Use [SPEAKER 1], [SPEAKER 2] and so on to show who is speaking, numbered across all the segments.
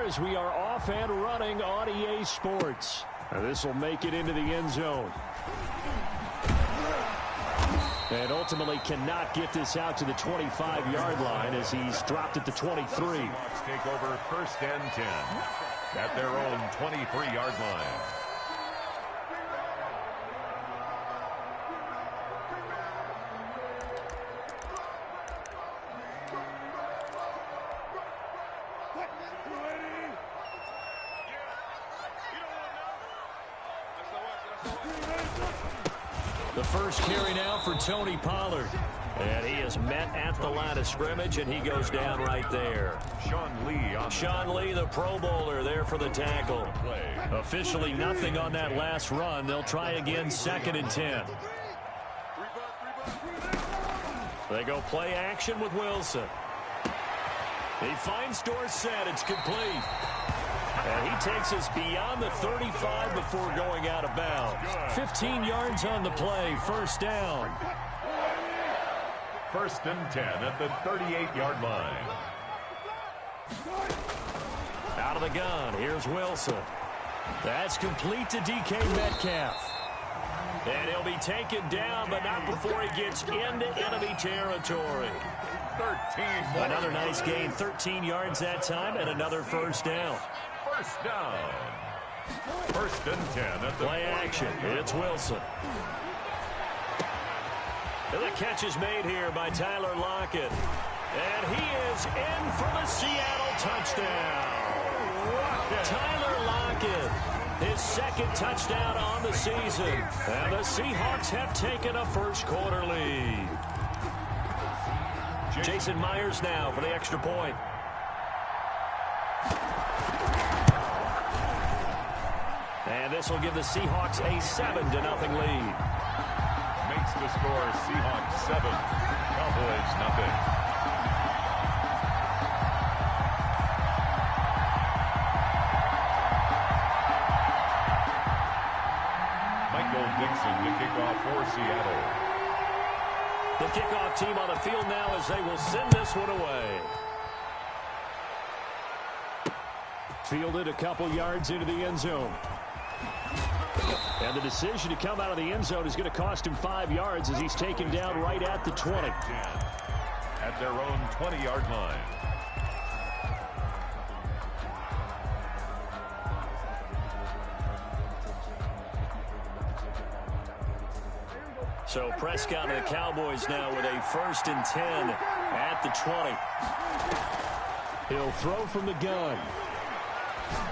[SPEAKER 1] as we are off and running on EA Sports. This will make it into the end zone. And ultimately cannot get this out to the 25-yard line as he's dropped at the 23.
[SPEAKER 2] Seahawks take over 1st and 10 at their own 23-yard line.
[SPEAKER 1] The first carry now for Tony Pollard. And he is met at the line of scrimmage, and he goes down right there. Sean Lee, the Pro Bowler, there for the tackle. Officially nothing on that last run. They'll try again 2nd and 10. They go play action with Wilson. He finds Dorsett. It's complete. And he takes us beyond the 35 before going out of bounds. 15 yards on the play. 1st down.
[SPEAKER 2] 1st and 10 at the 38-yard line.
[SPEAKER 1] Out of the gun. Here's Wilson. That's complete to DK Metcalf. And he'll be taken down, but not before he gets into enemy territory.
[SPEAKER 2] 13 more.
[SPEAKER 1] Another nice gain. 13 yards that time and another 1st down.
[SPEAKER 2] 1st down. 1st and 10 at the
[SPEAKER 1] play action. It's Wilson. And the catch is made here by Tyler Lockett. And he is in for the Seattle touchdown. Tyler Lockett, his 2nd touchdown on the season. And the Seahawks have taken a first-quarter lead. Jason Myers now for the extra point. And this will give the Seahawks a 7-0 lead.
[SPEAKER 2] Makes the score Seahawks 7, Cowboys nothing. Michael Dixon to kick off for Seattle.
[SPEAKER 1] The kickoff team on the field now as they will send this one away. Fielded a couple yards into the end zone. And the decision to come out of the end zone is going to cost him 5 yards as he's taken down right at the 20.
[SPEAKER 2] At their own 20-yard line.
[SPEAKER 1] So Prescott and the Cowboys now with a 1st and 10 at the 20. He'll throw from the gun.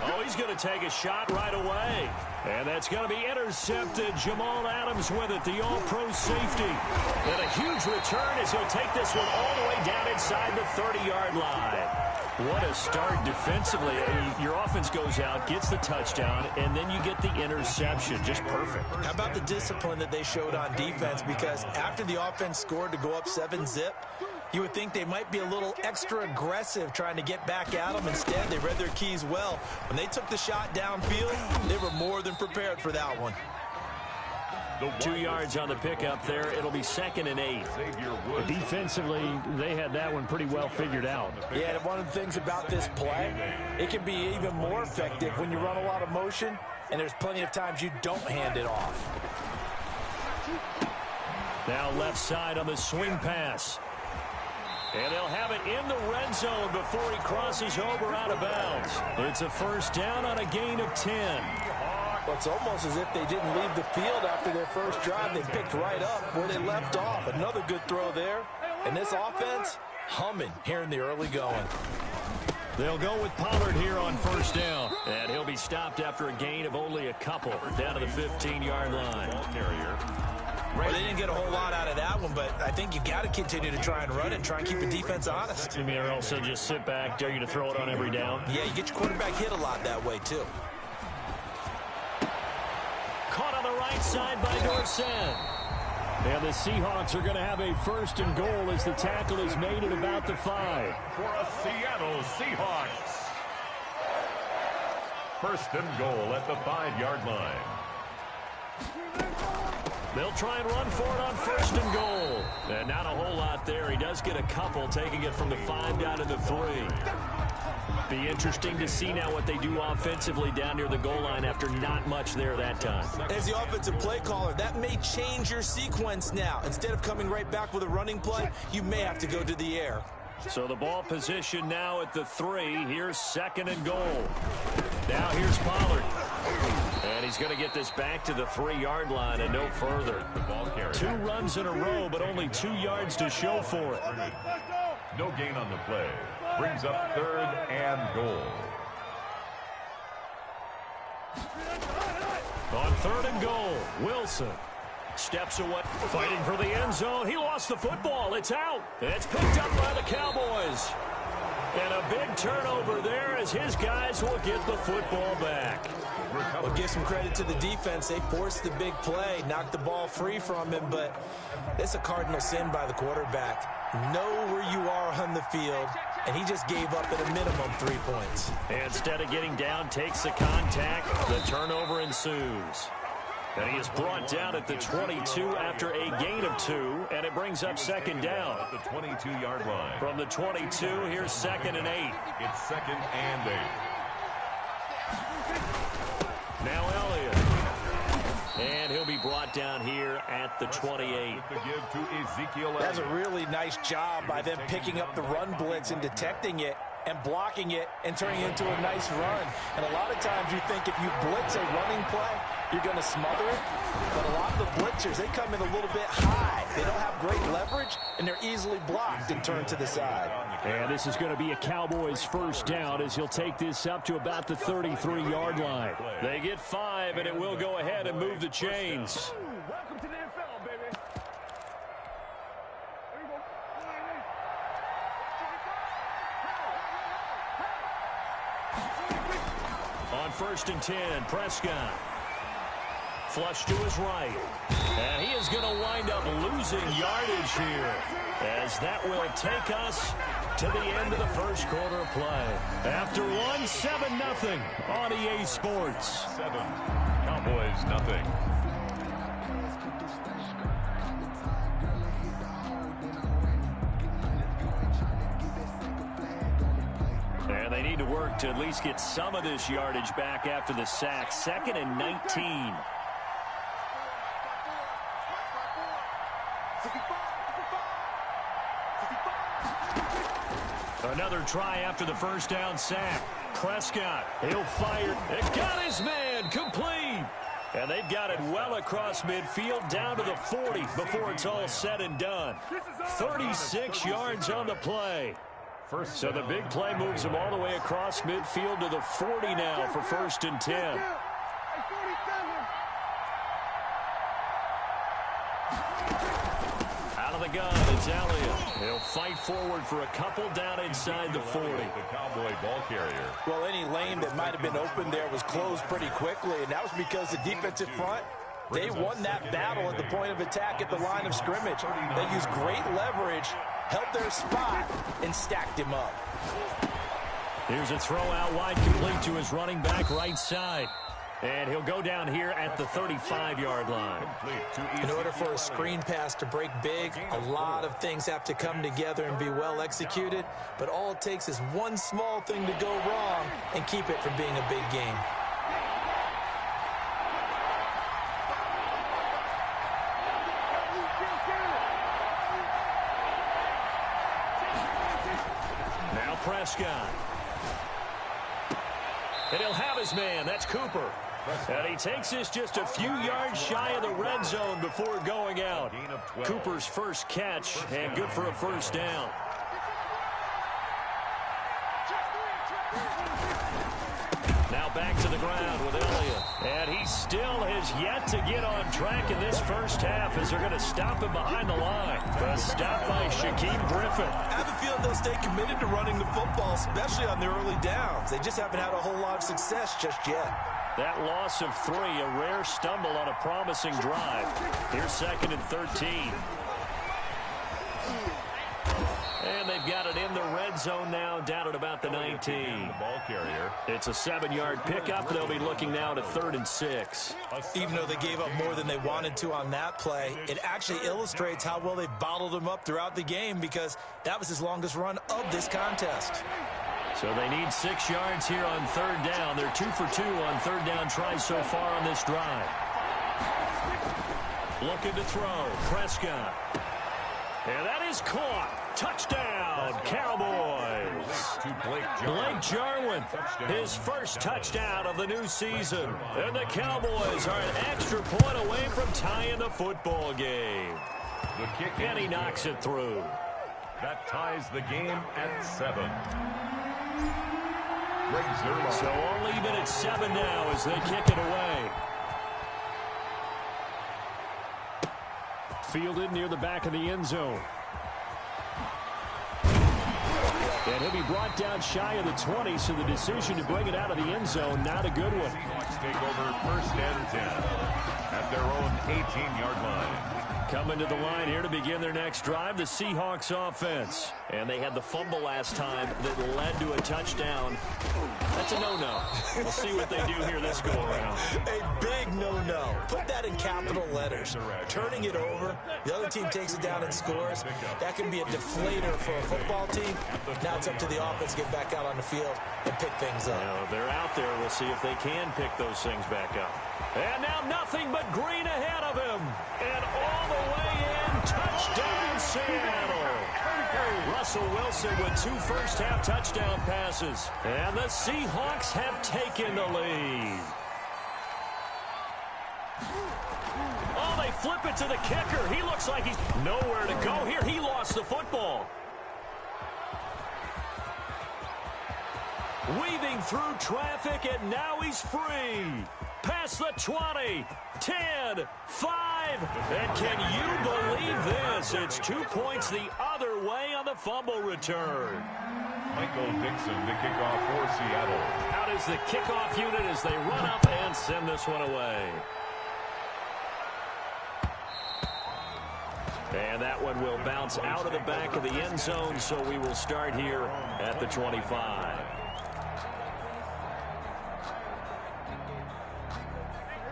[SPEAKER 1] Oh, he's going to take a shot right away. And that's going to be intercepted. Jamal Adams with it, the all-pro safety. And a huge return as he'll take this one all the way down inside the 30-yard line. What a start defensively. Your offense goes out, gets the touchdown, and then you get the interception. Just perfect.
[SPEAKER 3] How about the discipline that they showed on defense? Because after the offense scored to go up 7-zip, you would think they might be a little extra aggressive trying to get back at them. Instead, they read their keys well. When they took the shot downfield, they were more than prepared for that one.
[SPEAKER 1] 2 yards on the pickup there. It'll be 2nd and 8. Defensively, they had that one pretty well figured out.
[SPEAKER 3] Yeah, and one of the things about this play, it can be even more effective when you run a lot of motion, and there's plenty of times you don't hand it off.
[SPEAKER 1] Now left side on the swing pass. And they'll have it in the red zone before he crosses over out of bounds. It's a 1st down on a gain of 10.
[SPEAKER 3] Well, it's almost as if they didn't leave the field after their first drive. They picked right up where they left off. Another good throw there. And this offense, humming here in the early going.
[SPEAKER 1] They'll go with Pollard here on 1st down. And he'll be stopped after a gain of only a couple down to the 15-yard line.
[SPEAKER 3] Well, they didn't get a whole lot out of that one, but I think you got to continue to try and run it and try and keep the defense honest.
[SPEAKER 1] You mean or also just sit back, dare you to throw it on every down?
[SPEAKER 3] Yeah, you get your quarterback hit a lot that way, too.
[SPEAKER 1] Caught on the right side by Dorsett. And the Seahawks are going to have a 1st and goal as the tackle is made at about the 5.
[SPEAKER 2] For a Seattle Seahawks. 1st and goal at the 5-yard line.
[SPEAKER 1] They'll try and run for it on 1st and goal. And not a whole lot there. He does get a couple, taking it from the 5 down to the 3. Be interesting to see now what they do offensively down near the goal line after not much there that time.
[SPEAKER 3] As the offensive play caller, that may change your sequence now. Instead of coming right back with a running play, you may have to go to the air.
[SPEAKER 1] So the ball position now at the 3. Here's 2nd and goal. Now here's Pollard. And he's going to get this back to the 3-yard line and no further. 2 runs in a row, but only 2 yards to show for it.
[SPEAKER 2] No gain on the play. Brings up 3rd and goal.
[SPEAKER 1] On 3rd and goal, Wilson steps away, fighting for the end zone. He lost the football. It's out. It's picked up by the Cowboys. And a big turnover there as his guys will get the football back.
[SPEAKER 3] Well, give some credit to the defense. They forced the big play, knocked the ball free from him, but it's a cardinal sin by the quarterback. Know where you are on the field, and he just gave up at a minimum 3 points.
[SPEAKER 1] Instead of getting down, takes the contact. The turnover ensues. And he is brought down at the 22 after a gain of 2, and it brings up 2nd down.
[SPEAKER 2] At the 22-yard line.
[SPEAKER 1] From the 22, here's 2nd and 8.
[SPEAKER 2] It's 2nd and 8.
[SPEAKER 1] Now Elliott. And he'll be brought down here at the 28.
[SPEAKER 3] That's a really nice job by them picking up the run blitz and detecting it and blocking it and turning it into a nice run. And a lot of times you think if you blitz a running play, you're going to smother it. But a lot of the blitzers, they come in a little bit high. They don't have great leverage, and they're easily blocked and turned to the side.
[SPEAKER 1] And this is going to be a Cowboys 1st down as he'll take this up to about the 33-yard line. They get 5, and it will go ahead and move the chains.
[SPEAKER 4] Welcome to the NFL, baby.
[SPEAKER 1] On 1st and 10, Prescott. Flush to his right. And he is going to wind up losing yardage here, as that will take us to the end of the 1st quarter of play. After 7-0 on EA Sports.
[SPEAKER 2] 7. Cowboys, nothing.
[SPEAKER 1] And they need to work to at least get some of this yardage back after the sack. 2nd and 19. Another try after the 1st down sack. Prescott, he'll fire. It got his man complete. And they've got it well across midfield down to the 40 before it's all said and done. 36 yards on the play. So the big play moves him all the way across midfield to the 40 now for 1st and 10. Out of the gun, it's Elliott. He'll fight forward for a couple down inside the 40.
[SPEAKER 2] The Cowboy ball carrier.
[SPEAKER 3] Well, any lane that might have been open there was closed pretty quickly, and that was because the defensive front, they won that battle at the point of attack at the line of scrimmage. They used great leverage, held their spot, and stacked him up.
[SPEAKER 1] Here's a throw out wide, complete to his running back right side. And he'll go down here at the 35-yard line.
[SPEAKER 3] In order for a screen pass to break big, a lot of things have to come together and be well executed. But all it takes is one small thing to go wrong and keep it from being a big game.
[SPEAKER 1] Now Prescott. And he'll have his man. That's Cooper. And he takes this just a few yards shy of the red zone before going out. Cooper's first catch, and good for a 1st down. Now back to the ground with Elliott. And he still has yet to get on track in this 1st half as they're going to stop him behind the line. A stop by Shaquem Griffin.
[SPEAKER 3] I have a feeling they'll stay committed to running the football, especially on their early downs. They just haven't had a whole lot of success just yet.
[SPEAKER 1] That loss of 3, a rare stumble on a promising drive. Here's 2nd and 13. And they've got it in the red zone now, down at about the 19.
[SPEAKER 2] Ball carrier.
[SPEAKER 1] It's a 7-yard pickup. They'll be looking now to 3rd and 6.
[SPEAKER 3] Even though they gave up more than they wanted to on that play, it actually illustrates how well they bottled him up throughout the game, because that was his longest run of this contest.
[SPEAKER 1] So they need 6 yards here on third down. They're 2 for 2 on third down tries so far on this drive. Looking to throw. Prescott. And that is caught. Touchdown, Cowboys. Blake Jarwin, his first touchdown of the new season. And the Cowboys are an extra point away from tying the football game. And he knocks it through.
[SPEAKER 2] That ties the game at 7.
[SPEAKER 1] So all even at 7 now as they kick it away. Fielded near the back of the end zone. And he'll be brought down shy of the 20, so the decision to bring it out of the end zone, not a good one.
[SPEAKER 2] Seahawks take over first and 10 at their own 18-yard line.
[SPEAKER 1] Coming to the line here to begin their next drive, the Seahawks offense. And they had the fumble last time that led to a touchdown. That's a no-no. We'll see what they do here this go-around.
[SPEAKER 3] A big no-no. Put that in capital letters. Turning it over, the other team takes it down and scores. That can be a deflator for a football team. Now it's up to the offense to get back out on the field and pick things up.
[SPEAKER 1] If they're out there, we'll see if they can pick those things back up. And now nothing but green ahead of him. And all the way in, touchdown Seattle. Russell Wilson with 2 first-half touchdown passes. And the Seahawks have taken the lead. Oh, they flip it to the kicker. He looks like he's nowhere to go here. He lost the football. Weaving through traffic, and now he's free. Past the 20, 10, 5, and can you believe this? It's 2 points the other way on the fumble return.
[SPEAKER 2] Michael Dixon to kick off for Seattle.
[SPEAKER 1] Out is the kickoff unit as they run up and send this one away. And that one will bounce out of the back of the end zone, so we will start here at the 25.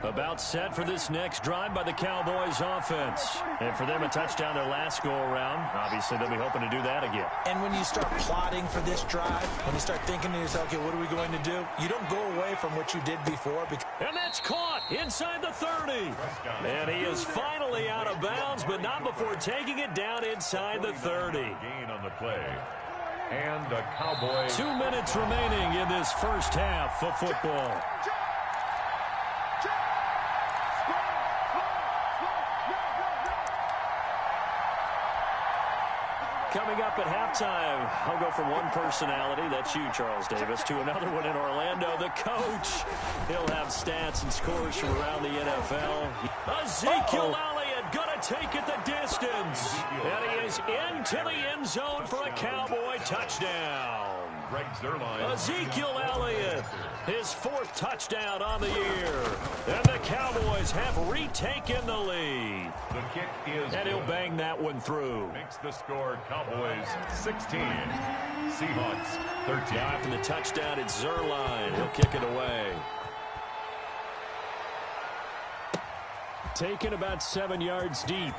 [SPEAKER 1] About set for this next drive by the Cowboys offense. And for them, a touchdown their last go-around. Obviously, they'll be hoping to do that again.
[SPEAKER 3] And when you start plotting for this drive, when you start thinking to yourself, okay, what are we going to do? You don't go away from what you did before.
[SPEAKER 1] And that's caught inside the 30. And he is finally out of bounds, but not before taking it down inside the 30.
[SPEAKER 2] Gain on the play. And the Cowboys.
[SPEAKER 1] 2 minutes remaining in this first half of football. Coming up at halftime, I'll go from one personality, that's you, Charles Davis, to another one in Orlando, the coach. He'll have stats and scores from around the NFL. Ezekiel Elliott going to take it the distance. And he is into the end zone for a Cowboy touchdown. Ezekiel Elliott, his 4th touchdown on the year. And the Cowboys have retaken the lead.
[SPEAKER 2] The kick is
[SPEAKER 1] and he'll bang that one through.
[SPEAKER 2] Makes the score Cowboys 16. Seahawks 13.
[SPEAKER 1] Now after the touchdown, it's Zerline. He'll kick it away. Taken about 7 yards deep.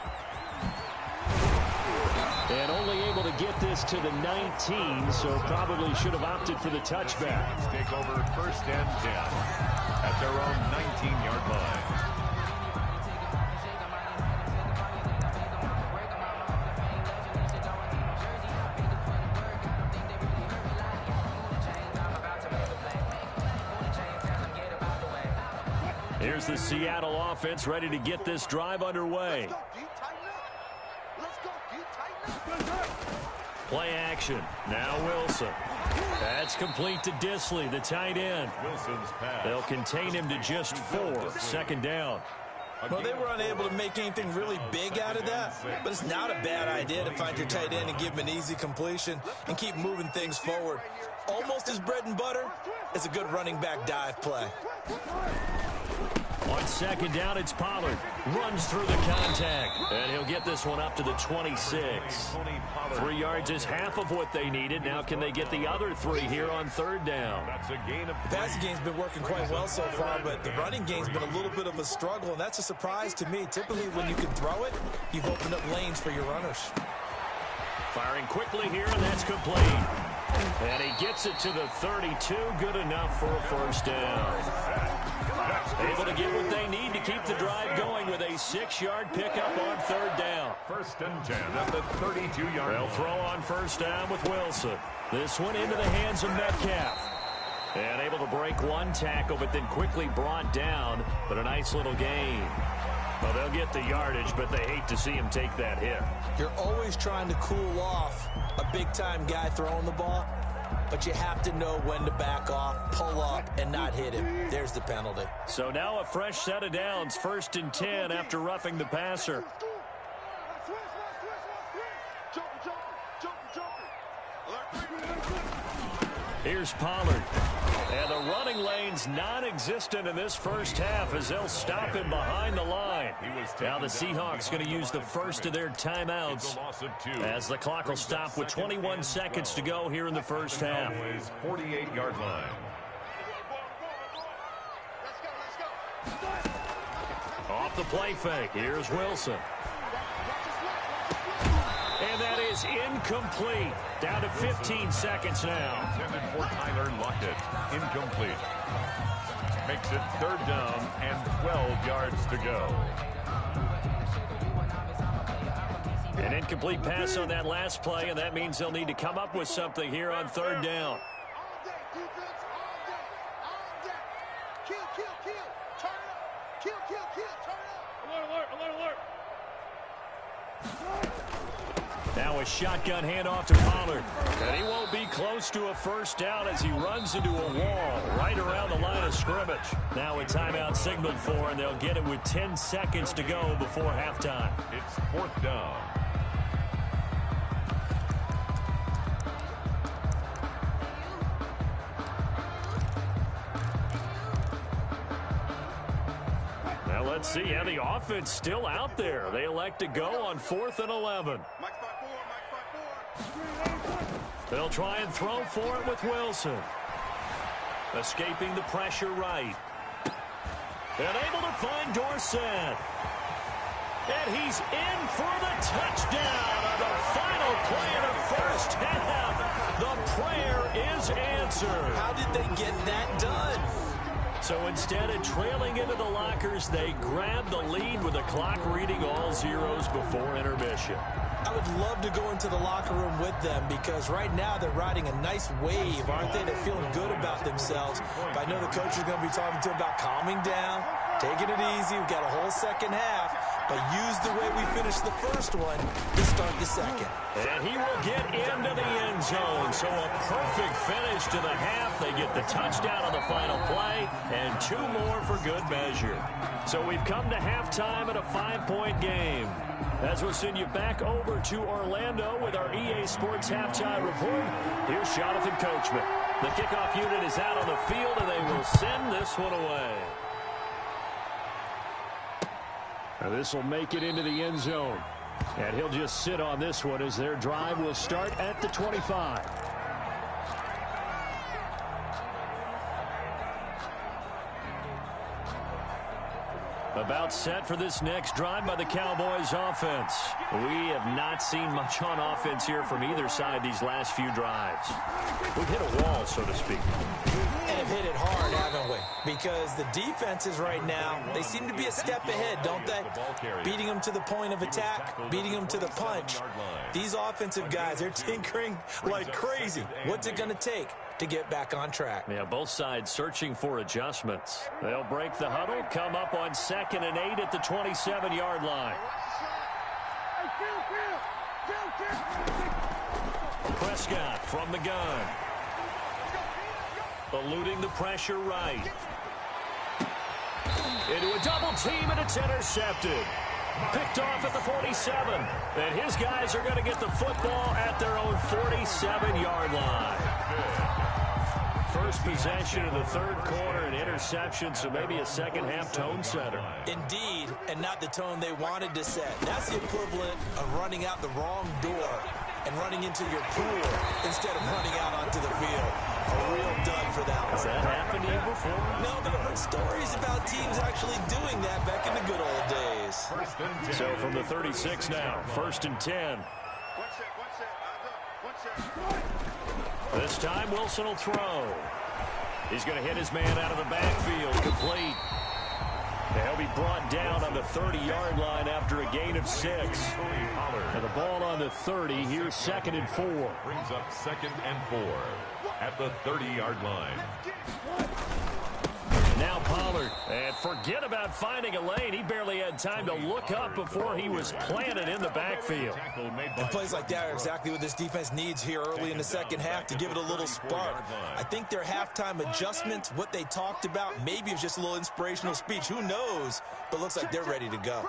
[SPEAKER 1] And only able to get this to the 19, so probably should have opted for the touchback.
[SPEAKER 2] Take over first and 10 at their own 19-yard line.
[SPEAKER 1] Here's the Seattle offense ready to get this drive underway. Play action. Now Wilson. That's complete to Disley, the tight end.
[SPEAKER 2] Wilson's pass.
[SPEAKER 1] They'll contain him to just 4. Second down.
[SPEAKER 3] Well, they were unable to make anything really big out of that, but it's not a bad idea to find your tight end and give him an easy completion and keep moving things forward. Almost his bread and butter is a good running back dive play.
[SPEAKER 1] On second down, it's Pollard. Runs through the contact. And he'll get this one up to the 26. 3 yards is half of what they needed. Now can they get the other 3 here on third down?
[SPEAKER 2] That's a gain of 3.
[SPEAKER 3] The passing game's been working quite well so far, but the running game's been a little bit of a struggle, and that's a surprise to me. Typically, when you can throw it, you've opened up lanes for your runners.
[SPEAKER 1] Firing quickly here, and that's complete. And he gets it to the 32. Good enough for a first down. Able to get what they need to keep the drive going with a 6-yard pickup on third down.
[SPEAKER 2] First and 10 at the 32-yard line.
[SPEAKER 1] They'll throw on first down with Wilson. This one into the hands of Metcalf. And able to break one tackle, but then quickly brought down. But a nice little gain. Well, they'll get the yardage, but they hate to see him take that hit.
[SPEAKER 3] You're always trying to cool off a big-time guy throwing the ball, but you have to know when to back off, pull up, and not hit him. There's the penalty.
[SPEAKER 1] So now a fresh set of downs, first and 10 after roughing the passer. Here's Pollard. And the running lane's non-existent in this first half as they'll stop him behind the line. Now the Seahawks going to use the first of their timeouts as the clock will stop with 21 seconds to go here in the first half.
[SPEAKER 2] 48-yard line.
[SPEAKER 1] Off the play fake. Here's Wilson. And that is incomplete. Down to 15 seconds now.
[SPEAKER 2] Intended for Tyler Lockett. Incomplete. Makes it third down and 12 yards to go.
[SPEAKER 1] An incomplete pass on that last play, and that means they'll need to come up with something here on third down. Now a shotgun handoff to Pollard. And he won't be close to a first down as he runs into a wall right around the line of scrimmage. Now a timeout signaled for, and they'll get it with 10 seconds to go before halftime.
[SPEAKER 2] It's fourth down.
[SPEAKER 1] Now let's see how the offense still out there. They elect to go on 4th and 11. They'll try and throw for it with Wilson. Escaping the pressure right. And able to find Dorsett. And he's in for the touchdown on the final play of the first half. The prayer is answered.
[SPEAKER 3] How did they get that done?
[SPEAKER 1] So instead of trailing into the lockers, they grab the lead with the clock reading all zeros before intermission.
[SPEAKER 3] I would love to go into the locker room with them because right now they're riding a nice wave, aren't they? They're feeling good about themselves. But I know the coach is going to be talking to them about calming down, taking it easy. We've got a whole second half, but use the way we finished the first one to start the second.
[SPEAKER 1] And he will get into the end zone. So a perfect finish to the half. They get the touchdown on the final play and 2 more for good measure. So we've come to halftime at a 5-point game. As we'll send you back over to Orlando with our EA Sports Halftime Report, here's Jonathan Coachman. The kickoff unit is out on the field, and they will send this one away. Now this will make it into the end zone. And he'll just sit on this one as their drive will start at the 25. About set for this next drive by the Cowboys offense. We have not seen much on offense here from either side these last few drives. We've hit a wall, so to speak.
[SPEAKER 3] And have hit it hard, haven't we? Because the defenses right now, they seem to be a step ahead, don't they? Beating them to the point of attack, beating them to the punch. These offensive guys, they're tinkering like crazy. What's it going to take to get back on track?
[SPEAKER 1] Yeah, both sides searching for adjustments. They'll break the huddle, come up on 2nd and 8 at the 27-yard line. Prescott from the gun. Eluding the pressure right. Into a double team, and it's intercepted. Picked off at the 47. And his guys are going to get the football at their own 47-yard line. First possession in the third quarter, an interception, so maybe a second-half tone setter.
[SPEAKER 3] Indeed, and not the tone they wanted to set. That's the equivalent of running out the wrong door and running into your pool instead of running out onto the field. A real dud for that one.
[SPEAKER 1] Has that happened to you before?
[SPEAKER 3] No, but I've heard stories about teams actually doing that back in the good old days.
[SPEAKER 1] So from the 36 now, 1st and 10. This time Wilson will throw. He's going to hit his man out of the backfield. Complete. He'll be brought down on the 30-yard line after a gain of 6. And the ball on the 30. Here's 2nd and 4.
[SPEAKER 2] Brings up 2nd and 4 at the 30-yard line.
[SPEAKER 1] Now Pollard. And forget about finding a lane. He barely had time to look up before he was planted in the backfield.
[SPEAKER 3] And plays like that are exactly what this defense needs here early in the second half to give it a little spark. I think their halftime adjustments, what they talked about, maybe it was just a little inspirational speech. Who knows? But looks like they're ready to go.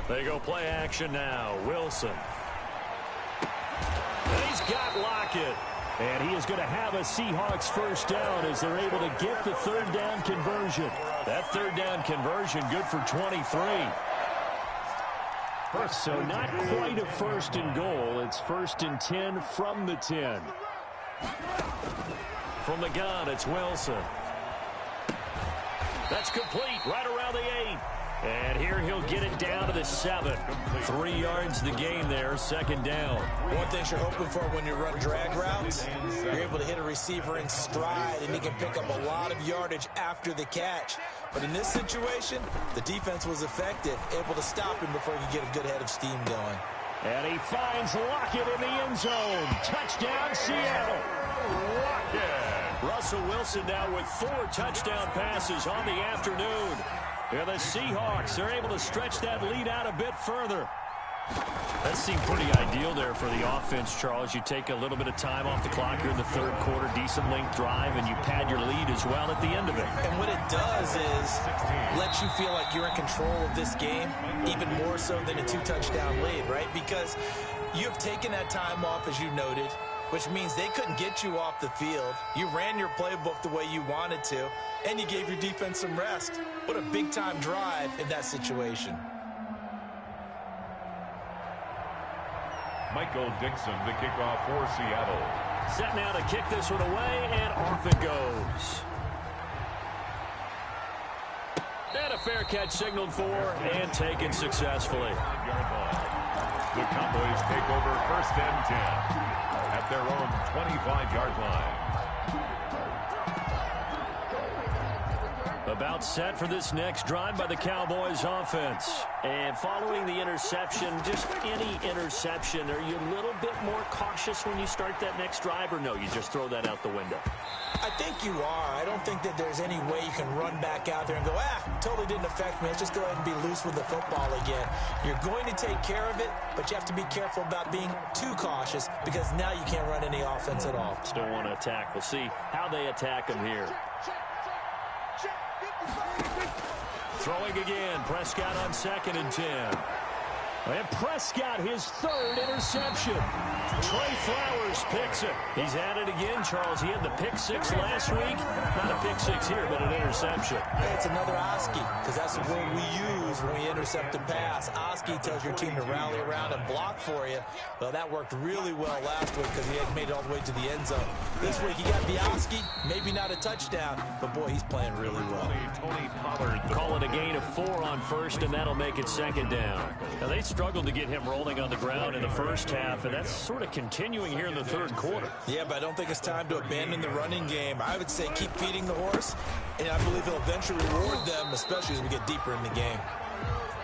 [SPEAKER 1] They go play action now. Wilson. And he's got Lockett. And he is going to have a Seahawks first down as they're able to get the 3rd down conversion. That 3rd down conversion good for 23. So not quite a 1st and goal. It's 1st and 10 from the 10. From the gun, it's Wilson. That's complete right around the 8. And here he'll get it down to the 7. 3 yards the gain there, 2nd down.
[SPEAKER 3] One thing you're hoping for when you run drag routes, you're able to hit a receiver in stride, and he can pick up a lot of yardage after the catch. But in this situation, the defense was effective, able to stop him before he could get a good head of steam going.
[SPEAKER 1] And he finds Lockett in the end zone. Touchdown, Seattle. Lockett. Russell Wilson now with 4 touchdown passes on the afternoon. And the Seahawks are able to stretch that lead out a bit further. That seemed pretty ideal there for the offense, Charles. You take a little bit of time off the clock here in the 3rd quarter, decent length drive, and you pad your lead as well at the end of it.
[SPEAKER 3] And what it does is let you feel like you're in control of this game, even more so than a 2-touchdown lead, right? Because you have taken that time off, as you noted, which means they couldn't get you off the field. You ran your playbook the way you wanted to, and you gave your defense some rest. What a big-time drive in that situation.
[SPEAKER 2] Michael Dixon, the kickoff for Seattle.
[SPEAKER 1] Set now to kick this one away, and off it goes. And a fair catch signaled for and taken successfully.
[SPEAKER 2] The Cowboys take over 1st and 10 at their own 25-yard line.
[SPEAKER 1] About set for this next drive by the Cowboys offense. And following the interception, just any interception, are you a little bit more cautious when you start that next drive, or no, you just throw that out the window?
[SPEAKER 3] I think you are. I don't think that there's any way you can run back out there and go, totally didn't affect me. Let's just go ahead and be loose with the football again. You're going to take care of it, but you have to be careful about being too cautious because now you can't run any offense at all.
[SPEAKER 1] Still want to attack. We'll see how they attack them here. Throwing again, Prescott on 2nd and 10. And Prescott, his 3rd interception. Trey Flowers picks it. He's at it again, Charles. He had the pick 6 last week. Not a pick 6 here, but an interception.
[SPEAKER 3] Hey, it's another Oski, because that's the word we use when we intercept a pass. Oski tells your team to rally around and block for you. Well, that worked really well last week because he had made it all the way to the end zone. This week, he got the Oski, maybe not a touchdown, but boy, he's playing really well.
[SPEAKER 2] Tony Pollard.
[SPEAKER 1] Call it a gain of 4 on 1st, and that'll make it 2nd down. Now, they struggled to get him rolling on the ground in the first half, and that's sort of continuing here in the 3rd quarter.
[SPEAKER 3] Yeah, but I don't think it's time to abandon the running game. I would say keep feeding the horse, and I believe he'll eventually reward them, especially as we get deeper in the game.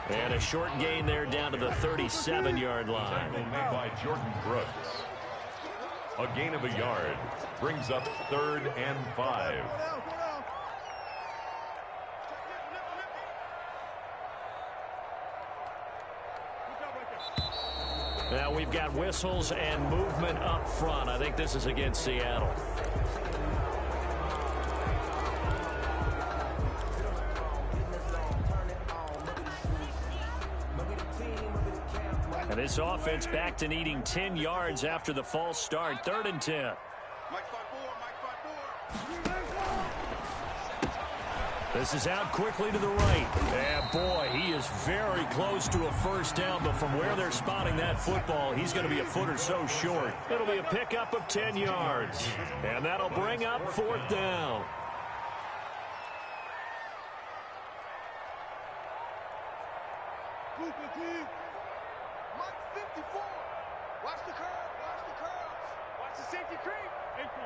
[SPEAKER 1] And a short gain there down to the 37-yard line.
[SPEAKER 2] Made by Jordan Brooks. A gain of a yard brings up 3rd and 5.
[SPEAKER 1] Now we've got whistles and movement up front. I think this is against Seattle. And this offense back to needing 10 yards after the false start. 3rd and 10. This is out quickly to the right. And boy, he is very close to a first down, but from where they're spotting that football, he's going to be a foot or so short. It'll be a pickup of 10 yards. And that'll bring up 4th down.
[SPEAKER 4] Mike 54. Watch the curve. Watch the safety creep. Ankle.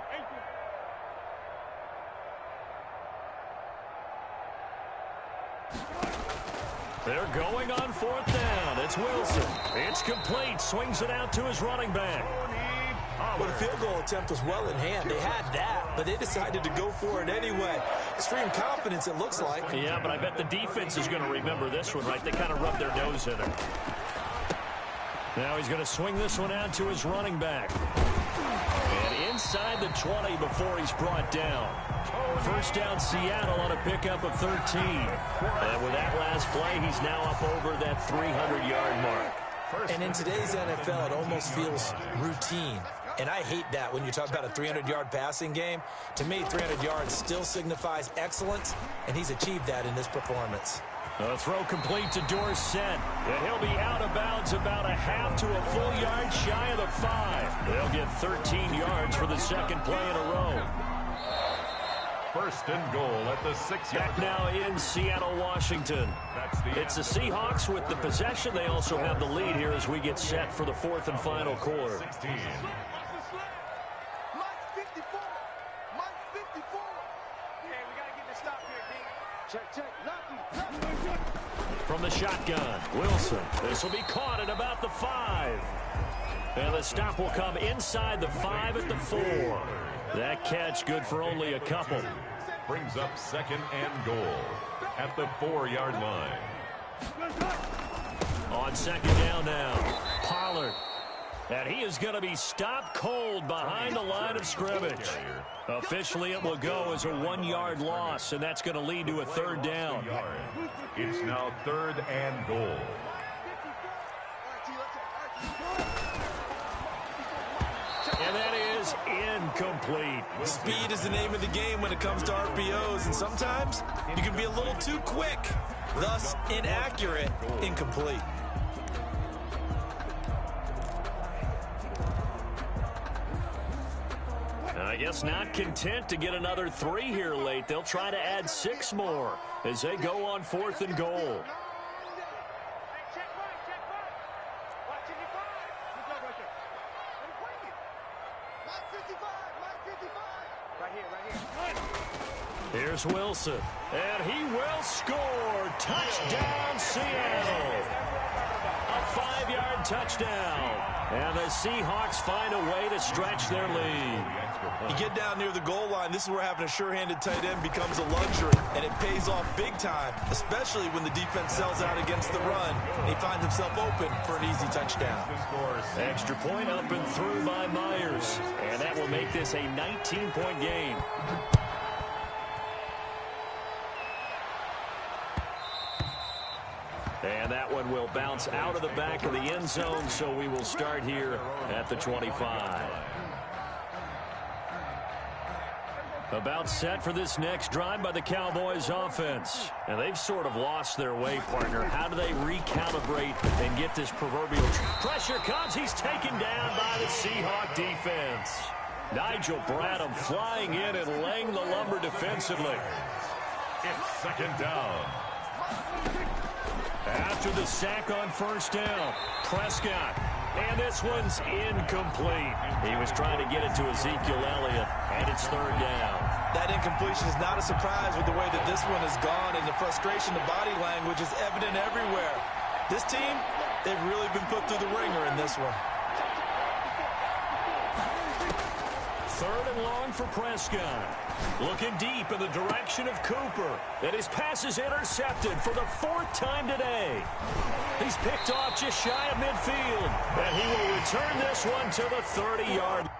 [SPEAKER 1] They're going on fourth down. It's Wilson. It's complete. Swings it out to his running back.
[SPEAKER 3] Well, the field goal attempt was well in hand. They had that, but they decided to go for it anyway. Extreme confidence, it looks like.
[SPEAKER 1] Yeah, but I bet the defense is going to remember this one, right? They kind of rubbed their nose in it. Now he's going to swing this one out to his running back. And inside the 20 before he's brought down. First down, Seattle on a pickup of 13. And with that last play, he's now up over that 300-yard mark.
[SPEAKER 3] And in today's NFL, it almost feels routine. And I hate that when you talk about a 300-yard passing game. To me, 300 yards still signifies excellence, and he's achieved that in this performance.
[SPEAKER 1] A throw complete to Dorsett, and he'll be out of bounds about a half to a full yard shy of the 5. They'll get 13 yards for the second play in a row.
[SPEAKER 2] First and goal at the 6-yard
[SPEAKER 1] Back now in Seattle, Washington. It's the Seahawks with the possession. They also have the lead here as we get set for the fourth and final quarter.
[SPEAKER 2] 16.
[SPEAKER 1] From the shotgun, Wilson. This will be caught at about the 5. And the stop will come inside the 5 at the 4. That catch good for only a couple.
[SPEAKER 2] Brings up second and goal at the 4-yard line.
[SPEAKER 1] On second down now, Pollard. And he is going to be stopped cold behind the line of scrimmage. Officially, it will go as a 1-yard loss, and that's going to lead to a third down.
[SPEAKER 2] It's now third and goal.
[SPEAKER 1] And that is incomplete.
[SPEAKER 3] Speed is the name of the game when it comes to RPOs, and sometimes you can be a little too quick, thus inaccurate, incomplete.
[SPEAKER 1] I guess not content to get another 3 here late. They'll try to add 6 more as they go on fourth and goal. Here's Wilson, and he will score. Touchdown, Seattle. A 5-yard touchdown. And the Seahawks find a way to stretch their lead.
[SPEAKER 3] You get down near the goal line, this is where having a sure-handed tight end becomes a luxury, and it pays off big time, especially when the defense sells out against the run, and he finds himself open for an easy touchdown.
[SPEAKER 1] Extra point up and through by Myers, and that will make this a 19-point game. And that one will bounce out of the back of the end zone, so we will start here at the 25. About set for this next drive by the Cowboys offense. And they've sort of lost their way, partner. How do they recalibrate and get this proverbial pressure comes? He's taken down by the Seahawk defense. Nigel Bradham flying in and laying the lumber defensively.
[SPEAKER 2] It's second down.
[SPEAKER 1] After the sack on first down, Prescott. And this one's incomplete. He was trying to get it to Ezekiel Elliott, and it's third down.
[SPEAKER 3] That incompletion is not a surprise with the way that this one has gone, and the frustration, the body language is evident everywhere. This team, they've really been put through the ringer in this one.
[SPEAKER 1] Third and long for Prescott. Looking deep in the direction of Cooper. And his pass is intercepted for the 4th time today. He's picked off just shy of midfield. And he will return this one to the 30-yard.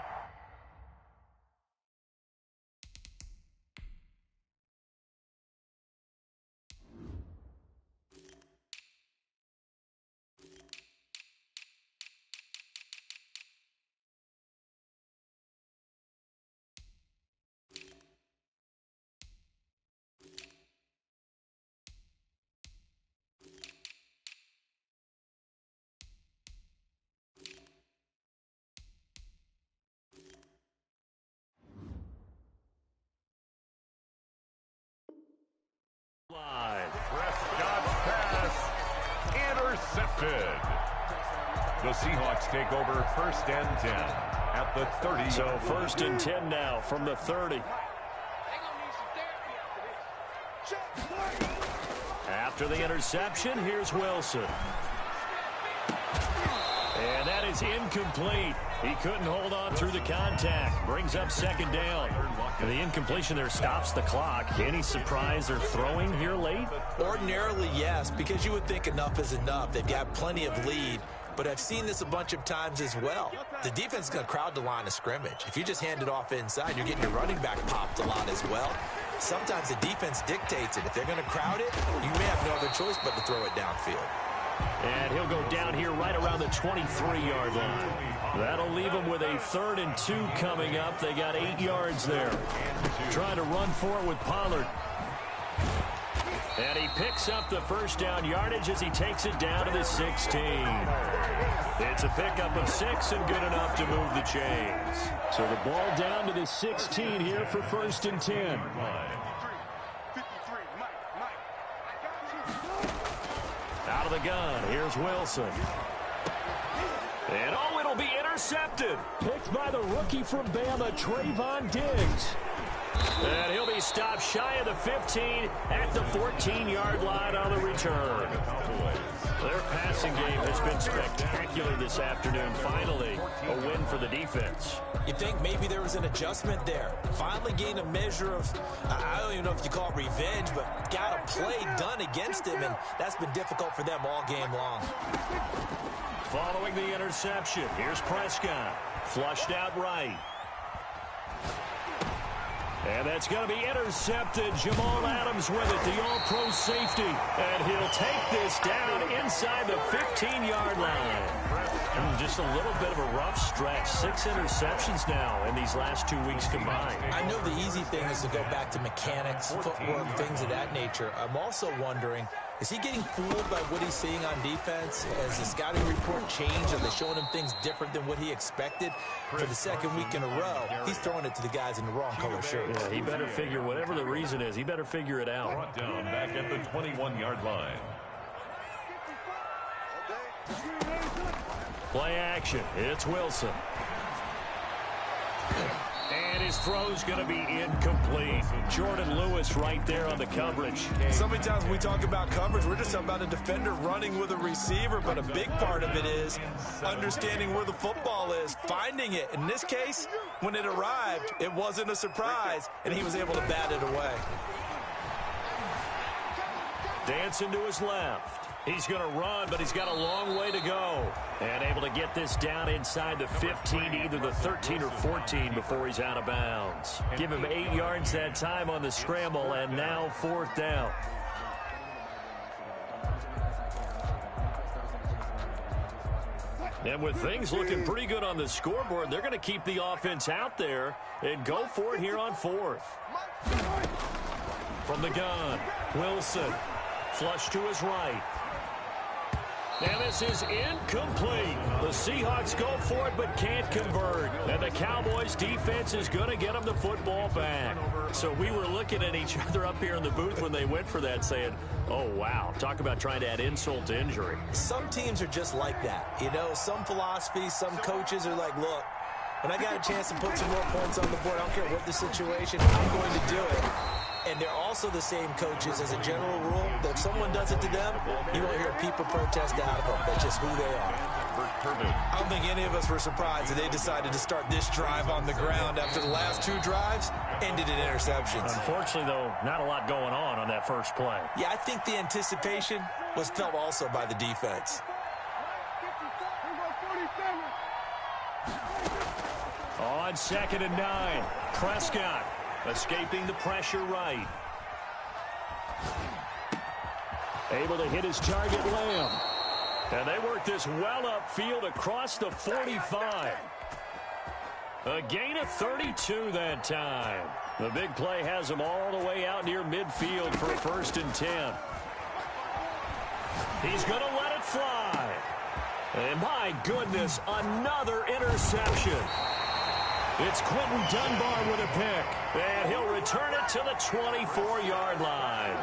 [SPEAKER 2] Prescott's pass intercepted. The Seahawks take over first and 10 at the 30.
[SPEAKER 1] So 1st and 10 now from the 30. After the interception, here's Wilson. And that is incomplete. He couldn't hold on through the contact. Brings up 2nd down. And the incompletion there stops the clock. Any surprise they're throwing here late?
[SPEAKER 3] Ordinarily, yes, because you would think enough is enough. They've got plenty of lead. But I've seen this a bunch of times as well. The defense is going to crowd the line of scrimmage. If you just hand it off inside, you're getting your running back popped a lot as well. Sometimes the defense dictates it. If they're going to crowd it, you may have no other choice but to throw it downfield.
[SPEAKER 1] And he'll go down here right around the 23-yard line. That'll leave them with a 3rd and 2 coming up. They got 8 yards there. Trying to run for it with Pollard. And he picks up the 1st down yardage as he takes it down to the 16. It's a pickup of 6 and good enough to move the chains. So the ball down to the 16 here for 1st and 10. Out of the gun, here's Wilson. And oh, it'll be intercepted. Picked by the rookie from Bama, Trayvon Diggs. And he'll be stopped shy of the 15 at the 14-yard line on the return. Their passing game has been spectacular this afternoon. Finally, a win for the defense.
[SPEAKER 3] You think maybe there was an adjustment there. Finally gained a measure of, I don't even know if you call it revenge, but got a play done against him, and that's been difficult for them all game long.
[SPEAKER 1] Following the interception, here's Prescott. Flushed out right. And that's going to be intercepted. Jamal Adams with it, the all-pro safety. And he'll take this down inside the 15-yard line. Just a little bit of a rough stretch. 6 interceptions now in these last 2 weeks combined.
[SPEAKER 3] I know the easy thing is to go back to mechanics, footwork, things of that nature. I'm also wondering, is he getting fooled by what he's seeing on defense? Has the scouting report changed? Are they showing him things different than what he expected? For the 2nd week in a row, he's throwing it to the guys in the wrong color shirts.
[SPEAKER 1] Yeah, he better figure, whatever the reason is, he better figure it out.
[SPEAKER 2] Brought down back at the 21-yard line.
[SPEAKER 1] Play action. It's Wilson. And his throw's going to be incomplete. Jordan Lewis right there on the coverage.
[SPEAKER 3] So many times when we talk about coverage, we're just talking about a defender running with a receiver, but a big part of it is understanding where the football is, finding it. In this case, when it arrived, it wasn't a surprise, and he was able to bat it away.
[SPEAKER 1] Dancing to his left. He's going to run, but he's got a long way to go. And able to get this down inside the 15, either the 13 or 14 before he's out of bounds. Give him 8 yards that time on the scramble, and now 4th down. And with things looking pretty good on the scoreboard, they're going to keep the offense out there and go for it here on 4th. From the gun, Wilson. Flush to his right. And this is incomplete. The Seahawks go for it but can't convert. And the Cowboys defense is going to get them the football back. So we were looking at each other up here in the booth when they went for that saying, oh, wow, talk about trying to add insult to injury.
[SPEAKER 3] Some teams are just like that. You know, some philosophies, some coaches are like, look, when I got a chance to put some more points on the board, I don't care what the situation, I'm going to do it. And they're also the same coaches as a general rule that if someone does it to them, you won't hear a peep or protest out of them. That's just who they are. I don't think any of us were surprised that they decided to start this drive on the ground after the last 2 drives ended in interceptions.
[SPEAKER 1] Unfortunately, though, not a lot going on that first play.
[SPEAKER 3] Yeah, I think the anticipation was felt also by the defense.
[SPEAKER 1] On 2nd and 9, Prescott escaping the pressure right. Able to hit his target, Lamb. And they work this well upfield across the 45. A gain of 32 that time. The big play has them all the way out near midfield for a 1st and 10. He's going to let it fly. And my goodness, another interception. It's Quentin Dunbar with a pick, and he'll return it to the 24-yard line.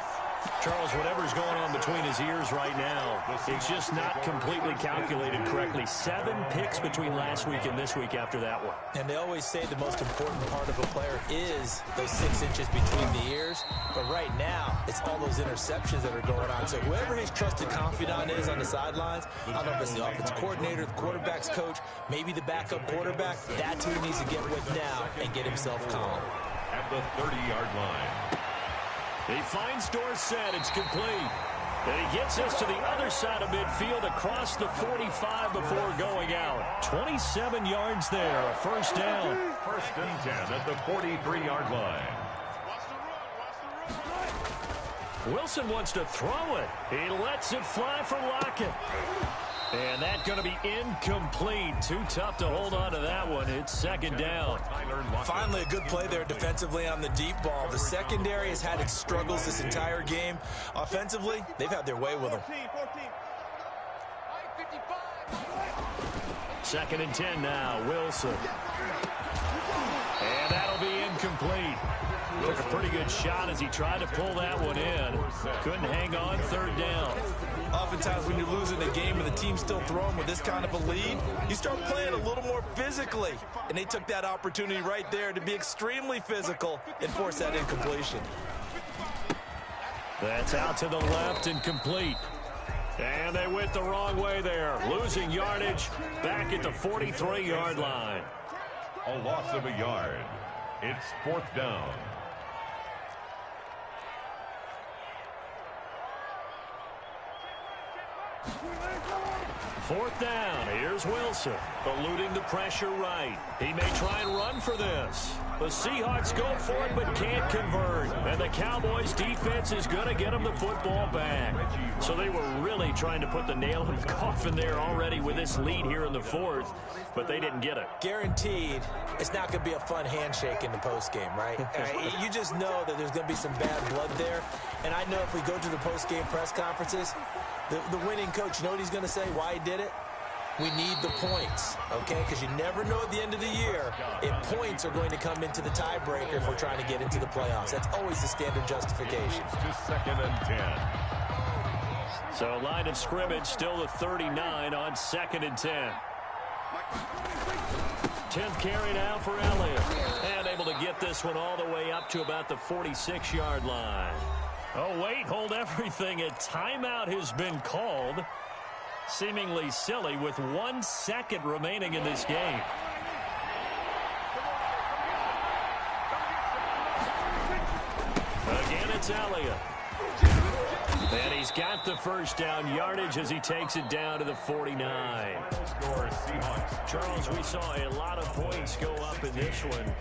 [SPEAKER 1] Charles, whatever's going on between his ears right now, it's just not completely calculated correctly. 7 picks between last week and this week after that one.
[SPEAKER 3] And they always say the most important part of a player is those 6 inches between the ears. But right now, it's all those interceptions that are going on. So whoever his trusted confidant is on the sidelines, I don't know if it's the offensive coordinator, the quarterback's coach, maybe the backup quarterback, that's who he needs to get with now and get himself calm.
[SPEAKER 2] At the 30-yard line.
[SPEAKER 1] He finds Dorsett. It's complete. And he gets us to the other side of midfield across the 45 before going out. 27 yards there, a first down.
[SPEAKER 2] First and 10 at the 43-yard line.
[SPEAKER 1] Wilson wants to throw it. He lets it fly for Lockett. And that's going to be incomplete. Too tough to hold on to that one. It's second down.
[SPEAKER 3] Finally, a good play there defensively on the deep ball. The secondary has had its struggles this entire game. Offensively, they've had their way with them.
[SPEAKER 1] 2nd and 10 now. Wilson. And that'll be incomplete. Took a pretty good shot as he tried to pull that one in. Couldn't hang on. 3rd down.
[SPEAKER 3] Oftentimes when you're losing a game and the team's still throwing with this kind of a lead, you start playing a little more physically. And they took that opportunity right there to be extremely physical and force that incompletion.
[SPEAKER 1] That's out to the left and complete. And they went the wrong way there. Losing yardage back at the 43-yard line.
[SPEAKER 2] A loss of a yard. It's 4th down.
[SPEAKER 1] 4th down. Here's Wilson. Eluding the pressure right. He may try and run for this. The Seahawks go for it but can't convert. And the Cowboys defense is going to get them the football back. So they were really trying to put the nail in the coffin there already with this lead here in the 4th. But they didn't get it.
[SPEAKER 3] Guaranteed, it's not going to be a fun handshake in the postgame, right? You just know that there's going to be some bad blood there. And I know if we go to the postgame press conferences, the winning coach, you know what he's going to say, why he did it? We need the points, okay? Because you never know at the end of the year if points are going to come into the tiebreaker if we're trying to get into the playoffs. That's always the standard justification.
[SPEAKER 2] To 2nd and 10.
[SPEAKER 1] So line of scrimmage still the 39 on 2nd and 10. 10th carry now for Elliott. And able to get this one all the way up to about the 46-yard line. Oh, wait, hold everything. A timeout has been called. Seemingly silly with 1 second remaining in this game. Again, it's Elliott. And he's got the first down yardage as he takes it down to the 49. Charles, we saw a lot of points go up in this one.